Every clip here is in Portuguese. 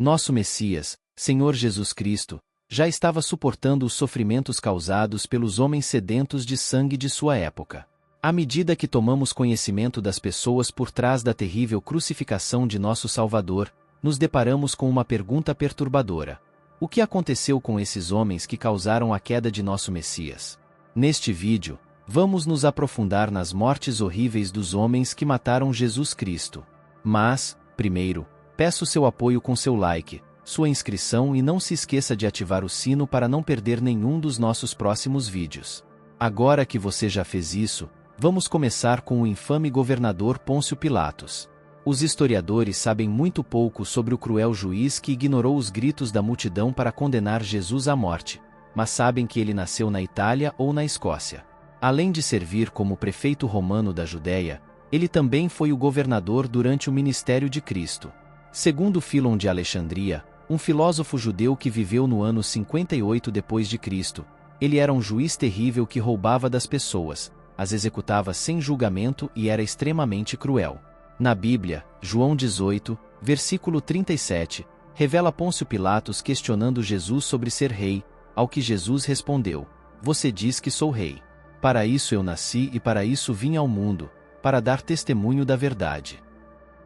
Nosso Messias, Senhor Jesus Cristo, já estava suportando os sofrimentos causados pelos homens sedentos de sangue de sua época. À medida que tomamos conhecimento das pessoas por trás da terrível crucificação de nosso Salvador, nos deparamos com uma pergunta perturbadora. O que aconteceu com esses homens que causaram a queda de nosso Messias? Neste vídeo, vamos nos aprofundar nas mortes horríveis dos homens que mataram Jesus Cristo. Mas, primeiro, peço seu apoio com seu like, sua inscrição e não se esqueça de ativar o sino para não perder nenhum dos nossos próximos vídeos. Agora que você já fez isso, vamos começar com o infame governador Pôncio Pilatos. Os historiadores sabem muito pouco sobre o cruel juiz que ignorou os gritos da multidão para condenar Jesus à morte, mas sabem que ele nasceu na Itália ou na Escócia. Além de servir como prefeito romano da Judéia, ele também foi o governador durante o ministério de Cristo. Segundo Filon de Alexandria, um filósofo judeu que viveu no ano 58 d.C., ele era um juiz terrível que roubava das pessoas, as executava sem julgamento e era extremamente cruel. Na Bíblia, João 18, versículo 37, revela Pôncio Pilatos questionando Jesus sobre ser rei, ao que Jesus respondeu: "Você diz que sou rei. Para isso eu nasci e para isso vim ao mundo, para dar testemunho da verdade."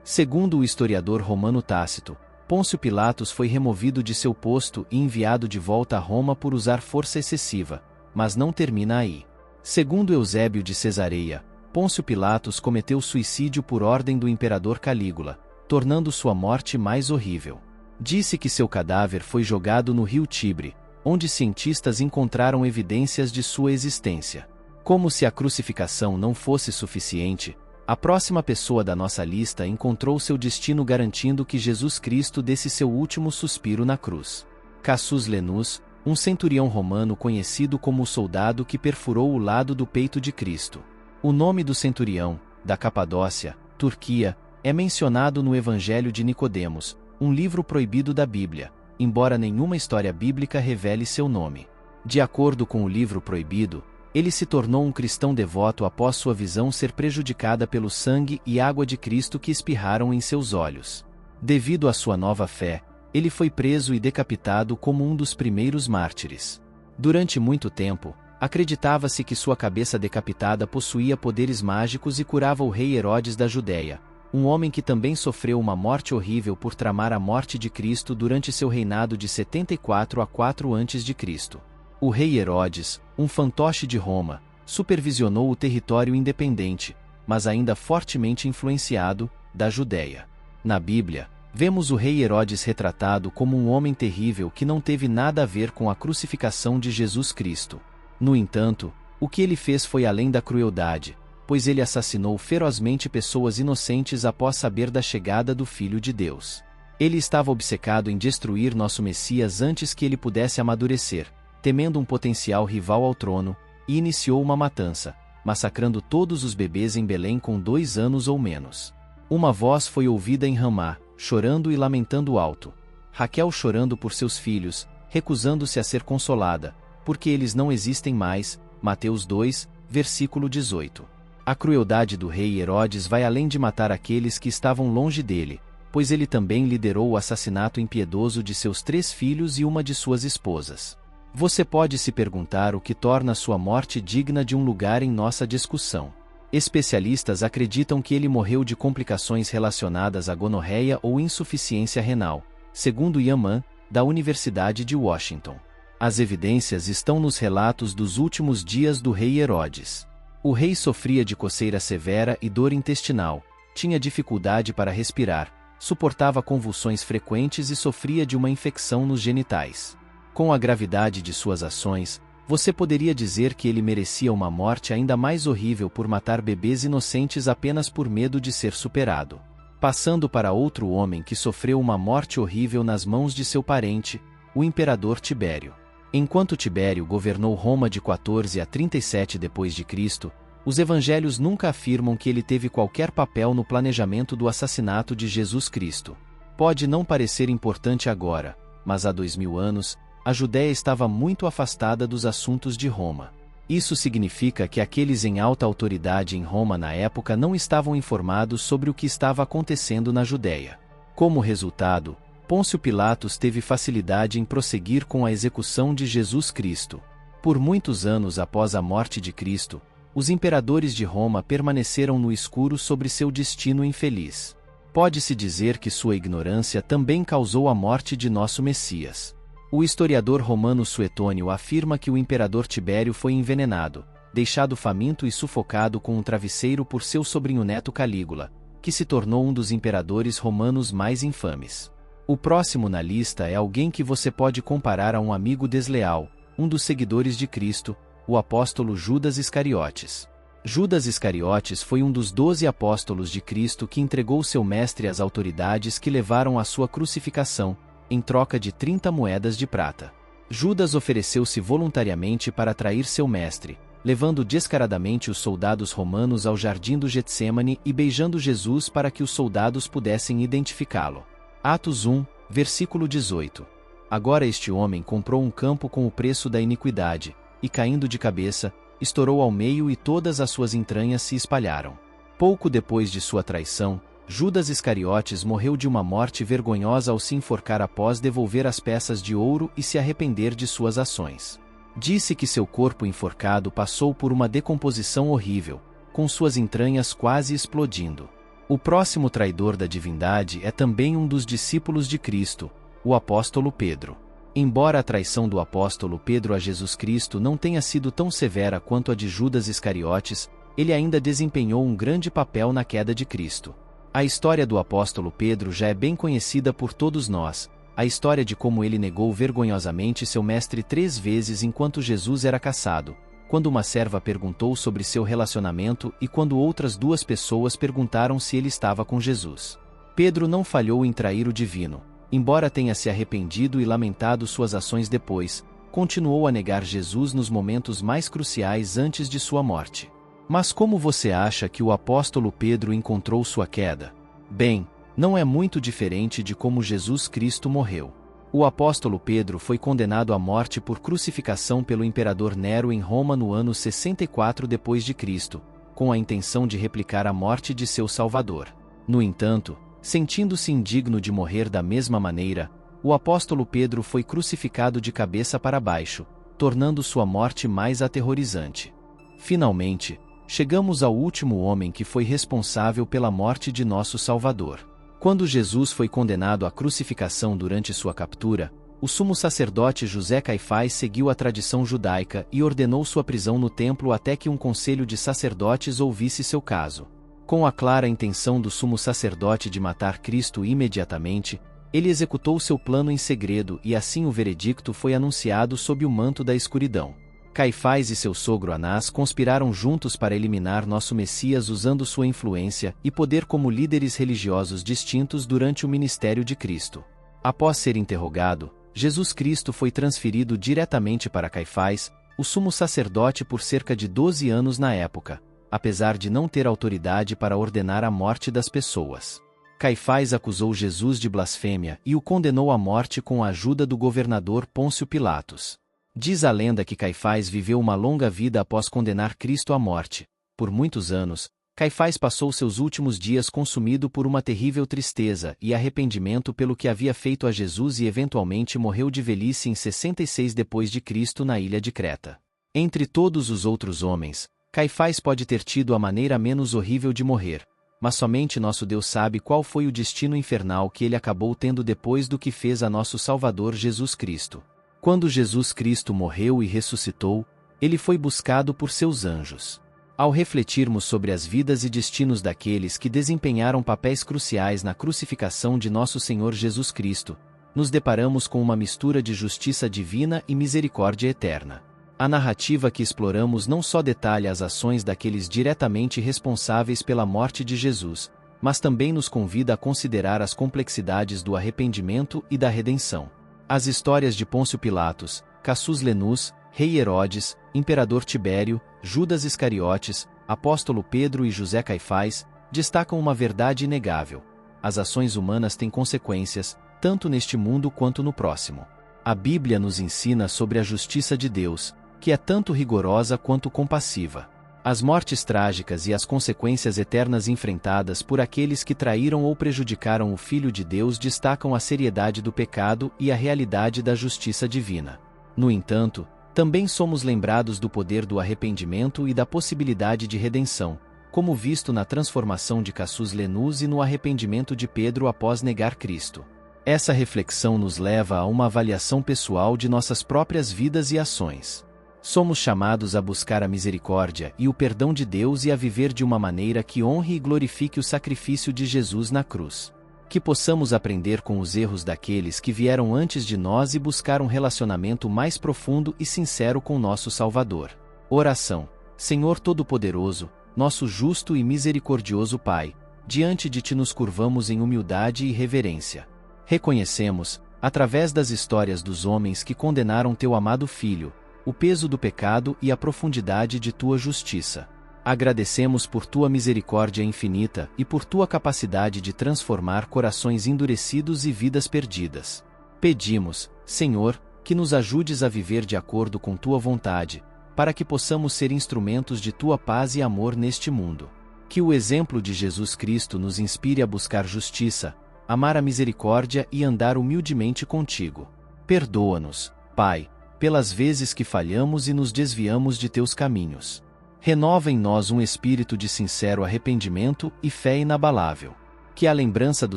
Segundo o historiador romano Tácito, Pôncio Pilatos foi removido de seu posto e enviado de volta a Roma por usar força excessiva, mas não termina aí. Segundo Eusébio de Cesareia, Pôncio Pilatos cometeu suicídio por ordem do imperador Calígula, tornando sua morte mais horrível. Disse que seu cadáver foi jogado no rio Tibre, onde cientistas encontraram evidências de sua existência. Como se a crucificação não fosse suficiente, a próxima pessoa da nossa lista encontrou seu destino garantindo que Jesus Cristo desse seu último suspiro na cruz. Cassius Lenus, um centurião romano conhecido como o soldado que perfurou o lado do peito de Cristo. O nome do centurião, da Capadócia, Turquia, é mencionado no Evangelho de Nicodemos, um livro proibido da Bíblia, embora nenhuma história bíblica revele seu nome. De acordo com o livro proibido, ele se tornou um cristão devoto após sua visão ser prejudicada pelo sangue e água de Cristo que espirraram em seus olhos. Devido à sua nova fé, ele foi preso e decapitado como um dos primeiros mártires. Durante muito tempo, acreditava-se que sua cabeça decapitada possuía poderes mágicos e curava o rei Herodes da Judéia, um homem que também sofreu uma morte horrível por tramar a morte de Cristo durante seu reinado de 74 a 4 a.C. O rei Herodes, um fantoche de Roma, supervisionou o território independente, mas ainda fortemente influenciado, da Judéia. Na Bíblia, vemos o rei Herodes retratado como um homem terrível que não teve nada a ver com a crucificação de Jesus Cristo. No entanto, o que ele fez foi além da crueldade, pois ele assassinou ferozmente pessoas inocentes após saber da chegada do Filho de Deus. Ele estava obcecado em destruir nosso Messias antes que ele pudesse amadurecer, temendo um potencial rival ao trono, e iniciou uma matança, massacrando todos os bebês em Belém com 2 anos ou menos. Uma voz foi ouvida em Ramá, chorando e lamentando alto. Raquel chorando por seus filhos, recusando-se a ser consolada, porque eles não existem mais. Mateus 2, versículo 18. A crueldade do rei Herodes vai além de matar aqueles que estavam longe dele, pois ele também liderou o assassinato impiedoso de seus 3 filhos e uma de suas esposas. Você pode se perguntar o que torna sua morte digna de um lugar em nossa discussão. Especialistas acreditam que ele morreu de complicações relacionadas à gonorreia ou insuficiência renal, segundo Ian Mann, da Universidade de Washington. As evidências estão nos relatos dos últimos dias do rei Herodes. O rei sofria de coceira severa e dor intestinal, tinha dificuldade para respirar, suportava convulsões frequentes e sofria de uma infecção nos genitais. Com a gravidade de suas ações, você poderia dizer que ele merecia uma morte ainda mais horrível por matar bebês inocentes apenas por medo de ser superado. Passando para outro homem que sofreu uma morte horrível nas mãos de seu parente, o imperador Tibério. Enquanto Tibério governou Roma de 14 a 37 d.C., os evangelhos nunca afirmam que ele teve qualquer papel no planejamento do assassinato de Jesus Cristo. Pode não parecer importante agora, mas há 2000 anos, a Judéia estava muito afastada dos assuntos de Roma. Isso significa que aqueles em alta autoridade em Roma na época não estavam informados sobre o que estava acontecendo na Judéia. Como resultado, Pôncio Pilatos teve facilidade em prosseguir com a execução de Jesus Cristo. Por muitos anos após a morte de Cristo, os imperadores de Roma permaneceram no escuro sobre seu destino infeliz. Pode-se dizer que sua ignorância também causou a morte de nosso Messias. O historiador romano Suetônio afirma que o imperador Tibério foi envenenado, deixado faminto e sufocado com um travesseiro por seu sobrinho-neto Calígula, que se tornou um dos imperadores romanos mais infames. O próximo na lista é alguém que você pode comparar a um amigo desleal, um dos seguidores de Cristo, o apóstolo Judas Iscariotes. Judas Iscariotes foi um dos 12 apóstolos de Cristo que entregou seu mestre às autoridades que levaram à sua crucificação, em troca de 30 moedas de prata. Judas ofereceu-se voluntariamente para trair seu mestre, levando descaradamente os soldados romanos ao jardim do Getsêmani e beijando Jesus para que os soldados pudessem identificá-lo. Atos 1, versículo 18. Agora este homem comprou um campo com o preço da iniquidade, e caindo de cabeça, estourou ao meio e todas as suas entranhas se espalharam. Pouco depois de sua traição, Judas Iscariotes morreu de uma morte vergonhosa ao se enforcar após devolver as peças de ouro e se arrepender de suas ações. Disse que seu corpo enforcado passou por uma decomposição horrível, com suas entranhas quase explodindo. O próximo traidor da divindade é também um dos discípulos de Cristo, o apóstolo Pedro. Embora a traição do apóstolo Pedro a Jesus Cristo não tenha sido tão severa quanto a de Judas Iscariotes, ele ainda desempenhou um grande papel na queda de Cristo. A história do apóstolo Pedro já é bem conhecida por todos nós, a história de como ele negou vergonhosamente seu mestre 3 vezes enquanto Jesus era caçado, quando uma serva perguntou sobre seu relacionamento e quando outras 2 pessoas perguntaram se ele estava com Jesus. Pedro não falhou em trair o divino. Embora tenha se arrependido e lamentado suas ações depois, continuou a negar Jesus nos momentos mais cruciais antes de sua morte. Mas como você acha que o apóstolo Pedro encontrou sua queda? Bem, não é muito diferente de como Jesus Cristo morreu. O apóstolo Pedro foi condenado à morte por crucificação pelo imperador Nero em Roma no ano 64 d.C., com a intenção de replicar a morte de seu Salvador. No entanto, sentindo-se indigno de morrer da mesma maneira, o apóstolo Pedro foi crucificado de cabeça para baixo, tornando sua morte mais aterrorizante. Finalmente, chegamos ao último homem que foi responsável pela morte de nosso Salvador. Quando Jesus foi condenado à crucificação durante sua captura, o sumo sacerdote José Caifás seguiu a tradição judaica e ordenou sua prisão no templo até que um conselho de sacerdotes ouvisse seu caso. Com a clara intenção do sumo sacerdote de matar Cristo imediatamente, ele executou seu plano em segredo e assim o veredicto foi anunciado sob o manto da escuridão. Caifás e seu sogro Anás conspiraram juntos para eliminar nosso Messias usando sua influência e poder como líderes religiosos distintos durante o ministério de Cristo. Após ser interrogado, Jesus Cristo foi transferido diretamente para Caifás, o sumo sacerdote por cerca de 12 anos na época, apesar de não ter autoridade para ordenar a morte das pessoas. Caifás acusou Jesus de blasfêmia e o condenou à morte com a ajuda do governador Pôncio Pilatos. Diz a lenda que Caifás viveu uma longa vida após condenar Cristo à morte. Por muitos anos, Caifás passou seus últimos dias consumido por uma terrível tristeza e arrependimento pelo que havia feito a Jesus e eventualmente morreu de velhice em 66 d.C. na ilha de Creta. Entre todos os outros homens, Caifás pode ter tido a maneira menos horrível de morrer, mas somente nosso Deus sabe qual foi o destino infernal que ele acabou tendo depois do que fez a nosso Salvador Jesus Cristo. Quando Jesus Cristo morreu e ressuscitou, ele foi buscado por seus anjos. Ao refletirmos sobre as vidas e destinos daqueles que desempenharam papéis cruciais na crucificação de nosso Senhor Jesus Cristo, nos deparamos com uma mistura de justiça divina e misericórdia eterna. A narrativa que exploramos não só detalha as ações daqueles diretamente responsáveis pela morte de Jesus, mas também nos convida a considerar as complexidades do arrependimento e da redenção. As histórias de Pôncio Pilatos, Cassius Lenus, Rei Herodes, Imperador Tibério, Judas Iscariotes, Apóstolo Pedro e José Caifás destacam uma verdade inegável: as ações humanas têm consequências, tanto neste mundo quanto no próximo. A Bíblia nos ensina sobre a justiça de Deus, que é tanto rigorosa quanto compassiva. As mortes trágicas e as consequências eternas enfrentadas por aqueles que traíram ou prejudicaram o Filho de Deus destacam a seriedade do pecado e a realidade da justiça divina. No entanto, também somos lembrados do poder do arrependimento e da possibilidade de redenção, como visto na transformação de Cassius Lenus e no arrependimento de Pedro após negar Cristo. Essa reflexão nos leva a uma avaliação pessoal de nossas próprias vidas e ações. Somos chamados a buscar a misericórdia e o perdão de Deus e a viver de uma maneira que honre e glorifique o sacrifício de Jesus na cruz. Que possamos aprender com os erros daqueles que vieram antes de nós e buscar um relacionamento mais profundo e sincero com nosso Salvador. Oração. Senhor Todo-Poderoso, nosso justo e misericordioso Pai, diante de Ti nos curvamos em humildade e reverência. Reconhecemos, através das histórias dos homens que condenaram Teu amado Filho, o peso do pecado e a profundidade de Tua justiça. Agradecemos por Tua misericórdia infinita e por Tua capacidade de transformar corações endurecidos e vidas perdidas. Pedimos, Senhor, que nos ajudes a viver de acordo com Tua vontade, para que possamos ser instrumentos de Tua paz e amor neste mundo. Que o exemplo de Jesus Cristo nos inspire a buscar justiça, amar a misericórdia e andar humildemente contigo. Perdoa-nos, Pai, pelas vezes que falhamos e nos desviamos de Teus caminhos. Renova em nós um espírito de sincero arrependimento e fé inabalável. Que a lembrança do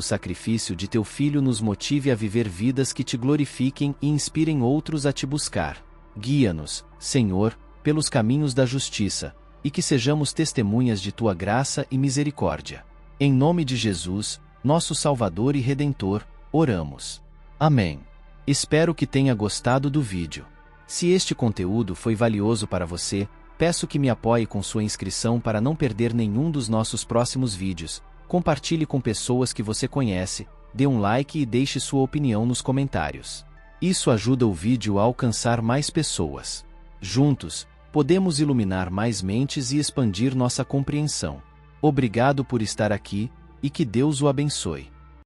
sacrifício de Teu Filho nos motive a viver vidas que Te glorifiquem e inspirem outros a Te buscar. Guia-nos, Senhor, pelos caminhos da justiça, e que sejamos testemunhas de Tua graça e misericórdia. Em nome de Jesus, nosso Salvador e Redentor, oramos. Amém. Espero que tenha gostado do vídeo. Se este conteúdo foi valioso para você, peço que me apoie com sua inscrição para não perder nenhum dos nossos próximos vídeos. Compartilhe com pessoas que você conhece, dê um like e deixe sua opinião nos comentários. Isso ajuda o vídeo a alcançar mais pessoas. Juntos, podemos iluminar mais mentes e expandir nossa compreensão. Obrigado por estar aqui, e que Deus o abençoe.